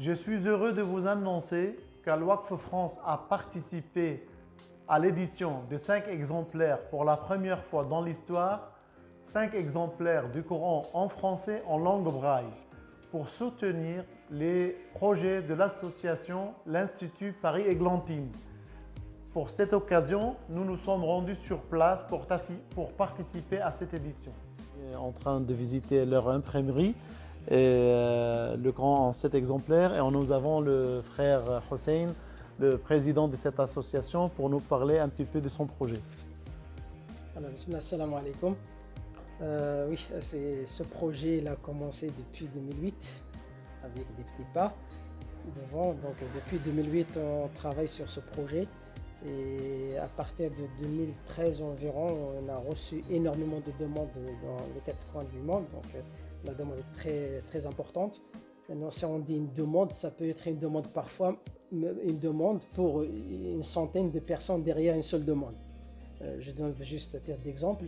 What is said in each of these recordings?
Je suis heureux de vous annoncer qu'Al-Waqf France a participé à l'édition de 5 exemplaires pour la première fois dans l'histoire, 5 exemplaires du Coran en français en langue braille pour soutenir les projets de l'association l'Institut Paris-Églantine. Pour cette occasion, nous nous sommes rendus sur place pour participer à cette édition. En train de visiter leur imprimerie, le Coran en 7 exemplaires, et nous avons le frère Hussein, le président de cette association, pour nous parler un petit peu de son projet. Alors, assalamu alaikum. Oui, ce projet il a commencé depuis 2008 avec des petits pas devant. Donc depuis 2008, on travaille sur ce projet et à partir de 2013 environ, on a reçu énormément de demandes dans les 4 coins du monde. Donc la demande est très, très importante. Maintenant, si on dit une demande, ça peut être une demande parfois, une demande pour une centaine de personnes derrière une seule demande. Je donne juste un titre d'exemple.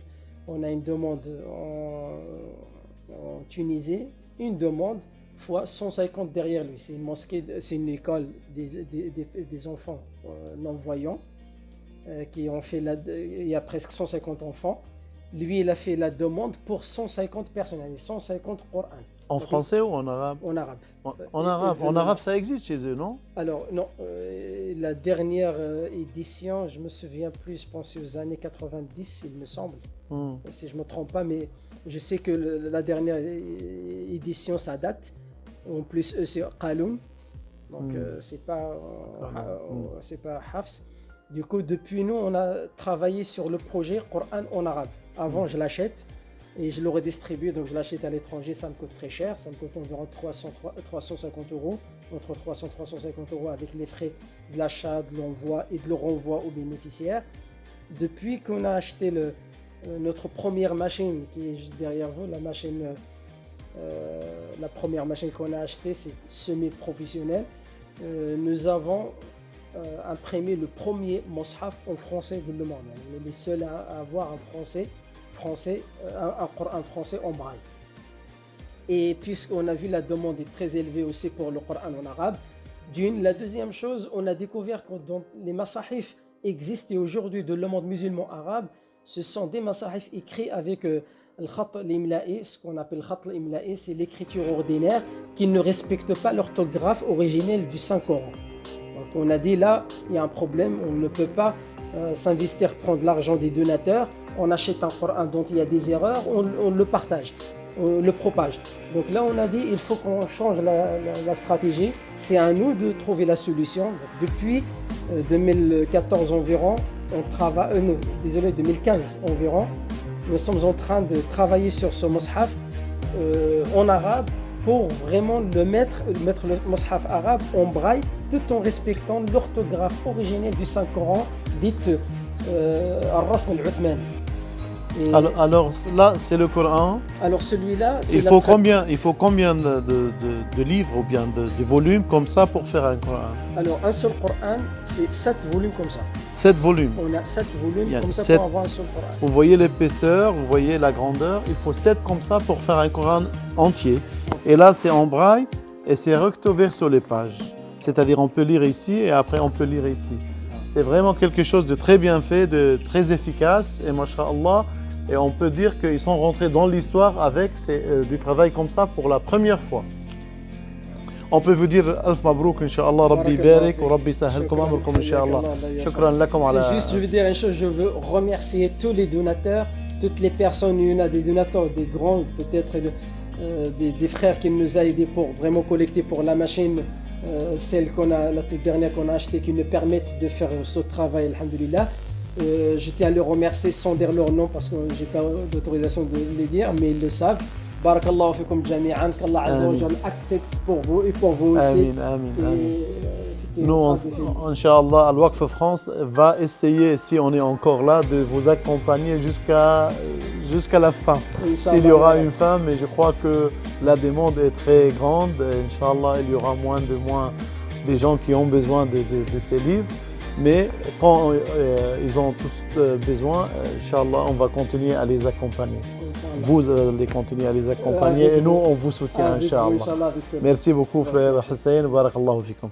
On a une demande en Tunisie, une demande fois 150 derrière lui. C'est une mosquée, c'est une école des enfants non-voyants qui ont fait il y a presque 150 enfants. Lui, il a fait la demande pour 150 personnes, 150 Coran. En français ou en arabe? En arabe. En arabe, ça existe chez eux, non? Alors, non. La dernière édition, je me souviens plus, je pense aux années 90, il me semble. Si je ne me trompe pas, mais je sais que la dernière édition, ça date. En plus, eux, c'est Qaloun. Donc, c'est pas Hafs. Du coup, depuis nous, on a travaillé sur le projet Coran en arabe. Avant, je l'achète et je le redistribue. Donc, je l'achète à l'étranger, ça me coûte très cher. Ça me coûte environ 350 €, entre 300 et 350 € avec les frais de l'achat, de l'envoi et de le renvoi aux bénéficiaires. Depuis qu'on a acheté notre première machine, qui est juste derrière vous, la première machine qu'on a achetée, c'est semi-professionnel. Nous avons imprimé le premier Mus'haf en français de le monde. On est les seuls à avoir un Coran français en braille. Et puisqu'on a vu la demande est très élevée aussi pour le Coran en arabe, la deuxième chose, on a découvert que dans les masahif existent aujourd'hui dans le monde musulman arabe, ce sont des masahif écrits avec le khat al-imla'i, ce qu'on appelle le khat al-imla'i, c'est l'écriture ordinaire qui ne respecte pas l'orthographe originelle du Saint-Coran. Donc on a dit là, il y a un problème, on ne peut pas s'investir, prendre l'argent des donateurs, on achète un Coran dont il y a des erreurs, on le partage, on le propage. Donc là on a dit il faut qu'on change la stratégie, c'est à nous de trouver la solution. Donc, depuis 2014 environ, on travaille, 2015 environ, nous sommes en train de travailler sur ce Mus'haf en arabe pour vraiment mettre le Mus'haf arabe en braille tout en respectant l'orthographe originelle du Saint-Coran dite Al-Rasm al-Uthmani. Alors là, c'est le Coran. Alors celui-là, c'est il faut combien de livres ou bien de volumes comme ça pour faire un Coran? Alors un seul Coran, c'est 7 volumes comme ça. 7 volumes. On a 7 volumes comme ça pour avoir un seul Coran. Vous voyez l'épaisseur, vous voyez la grandeur. Il faut 7 comme ça pour faire un Coran entier. Et là, c'est en braille et c'est recto verso les pages. C'est-à-dire on peut lire ici et après on peut lire ici. C'est vraiment quelque chose de très bien fait, de très efficace. Et masha'Allah, et on peut dire qu'ils sont rentrés dans l'histoire avec du travail comme ça pour la première fois. On peut vous dire Alf Mabrouk, Inch'Allah, Rabbi Barik, ou Rabbi Sahilkum Amrukum, Inch'Allah. Shukran lakum ala. C'est juste, je veux dire une chose, je veux remercier tous les donateurs, toutes les personnes, il y en a des donateurs, des grands, peut-être des frères qui nous ont aidés pour vraiment collecter pour la machine, celle la toute dernière qu'on a achetée, qui nous permettent de faire ce travail, alhamdulillah. Je tiens à les remercier sans dire leur nom parce que je n'ai pas d'autorisation de les dire, mais ils le savent. Barakallahu fikum jami'an, qu'Allah Azza wa Jalla accepte pour vous et pour vous aussi. Amin. Nous, Inch'Allah, Al-Waqf France va essayer, si on est encore là, de vous accompagner jusqu'à la fin. S'il y aura une fin, mais je crois que la demande est très grande. Inch'Allah, il y aura moins des gens qui ont besoin de ces livres. Mais quand ils ont tous besoin, Inch'Allah, on va continuer à les accompagner. vous allez continuer à les accompagner Avec et nous, vous. on vous soutient, Avec vous, Inch'Allah. Inch'Allah, avec vous. Merci beaucoup, frère Hussein. Barakallahu fikum.